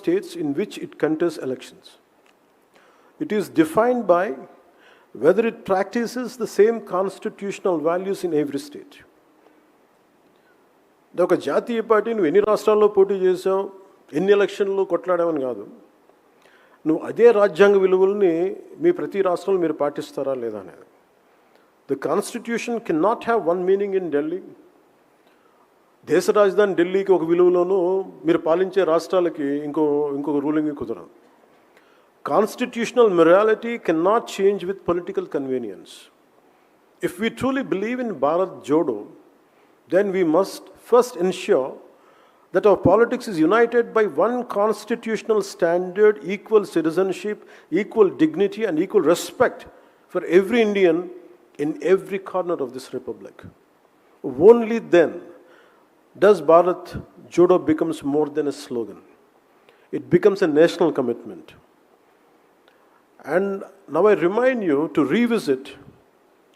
states in which it contests elections. It is defined by whether it practices the same constitutional values in every state. ఒక జాతీయ party నువ్వు ఎన్ని రాష్ట్రాల్లో పోటీ చేసావు, ఎన్ని ఎలక్షన్లు కొట్లాడావని కాదు, నువ్వు అదే రాజ్యాంగ విలువల్ని మీ ప్రతి రాష్ట్రంలో మీరు పాటిస్తారా లేదా అనేది. The constitution can not have one meaning in Delhi. దేశ రాజధాని ఢిల్లీకి ఒక విలువలోనూ మీరు పాలించే రాష్ట్రాలకి ఇంకొక రూలింగ్ కుదరదు. Constitutional morality cannot change with political convenience. If we truly believe in Bharat Jodo, then we must first ensure that our politics is united by one constitutional standard, equal citizenship, equal dignity and equal respect for every Indian in every corner of this republic. Only then does Bharat Jodo becomes more than a slogan. It becomes a national commitment. And now I remind you to revisit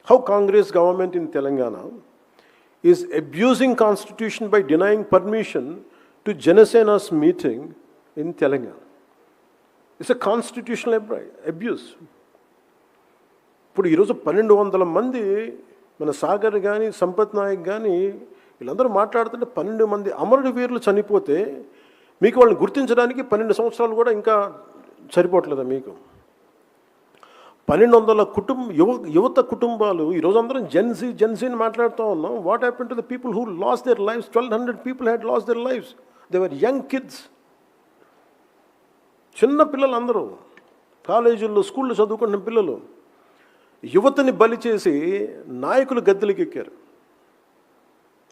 how Congress government in Telangana is abusing constitution by denying permission to Janasena's meeting in Telangana. It's a constitutional abuse. ఇప్పుడు ఈరోజు 1200 మంది మన సాగర్ కానీ సంపత్ నాయక్ కానీ వీళ్ళందరూ మాట్లాడుతుంటే 12 మంది అమరుడు వీరులు చనిపోతే మీకు వాళ్ళని గుర్తించడానికి 12 సంవత్సరాలు కూడా ఇంకా సరిపోవట్లేదా మీకు? 1200 యువత కుటుంబాలు ఈరోజు అందరం జెన్సీని మాట్లాడుతూ ఉన్నాం. What happen to the people who last there lifes? 1200 people had last there lifes. They were young kids, చిన్న పిల్లలు, అందరూ కాలేజీల్లో స్కూల్లో చదువుకుంటున్న పిల్లలు. యువతని బలి చేసి నాయకులు గద్దెలకి ఎక్కారు.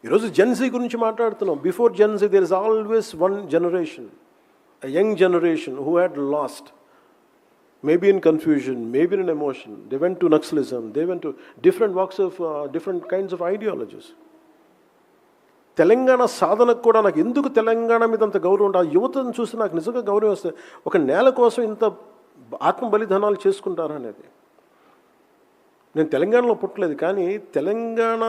ఈరోజు జెన్సీ గురించి మాట్లాడుతున్నాం. Before Gen Z there is always one generation, a young generation who had lost, maybe in confusion, maybe in emotion. They went to Naxalism, they went to different walks of different kinds of ideologies. Telangana సాధనకు కూడా నాకు ఎందుకు తెలంగాణ మీద అంత గౌరవం ఉంటుంది, ఆ యువతను చూసి నాకు నిజంగా గౌరవం వస్తుంది. ఒక నేల కోసం ఇంత ఆత్మ బలిదానాలు చేసుకుంటారా అనేది. నేను తెలంగాణలో పుట్టలేదు, కానీ తెలంగాణ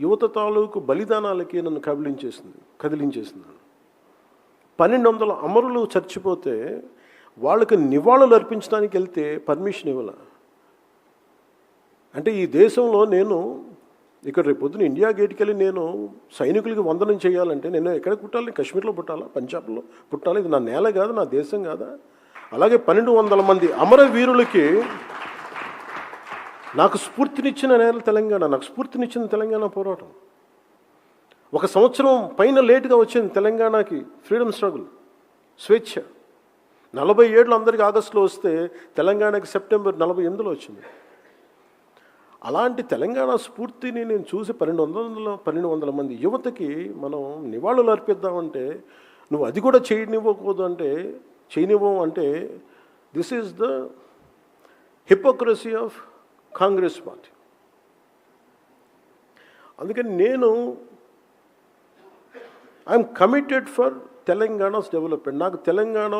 యువత తాలూకు బలిదానాలకి నన్ను కదిలించేసింది. 1200 అమరులు చచ్చిపోతే వాళ్ళకి నివాళులు అర్పించడానికి వెళ్తే పర్మిషన్ ఇవ్వాల. అంటే ఈ దేశంలో నేను ఇక్కడ రేపు పొద్దున ఇండియా గేట్కి వెళ్ళి నేను సైనికులకి వందనం చేయాలంటే నేను ఎక్కడ పుట్టాలి? కాశ్మీర్లో పుట్టాలా? పంజాబ్లో పుట్టాలి? ఇది నా నేల కాదా? నా దేశం కాదా? అలాగే 1200 మంది అమరవీరులకి నాకు స్ఫూర్తినిచ్చిన నేల తెలంగాణ, నాకు స్ఫూర్తినిచ్చిన తెలంగాణ పోరాటం. 1 సంవత్సరం పైన లేటుగా వచ్చింది తెలంగాణకి ఫ్రీడమ్ స్ట్రగుల్, స్వేచ్ఛ. 47 అందరికీ ఆగస్టులో వస్తే తెలంగాణకి సెప్టెంబర్ 48లో వచ్చింది. అలాంటి తెలంగాణ స్ఫూర్తిని నేను చూసి 1200 మంది యువతకి మనం నివాళులు అర్పిద్దామంటే నువ్వు అది కూడా చేయనివ్వం అంటే this is the hypocrisy of Congress party. అందుకని నేను I'm committed for Telangana's development. నాకు తెలంగాణలో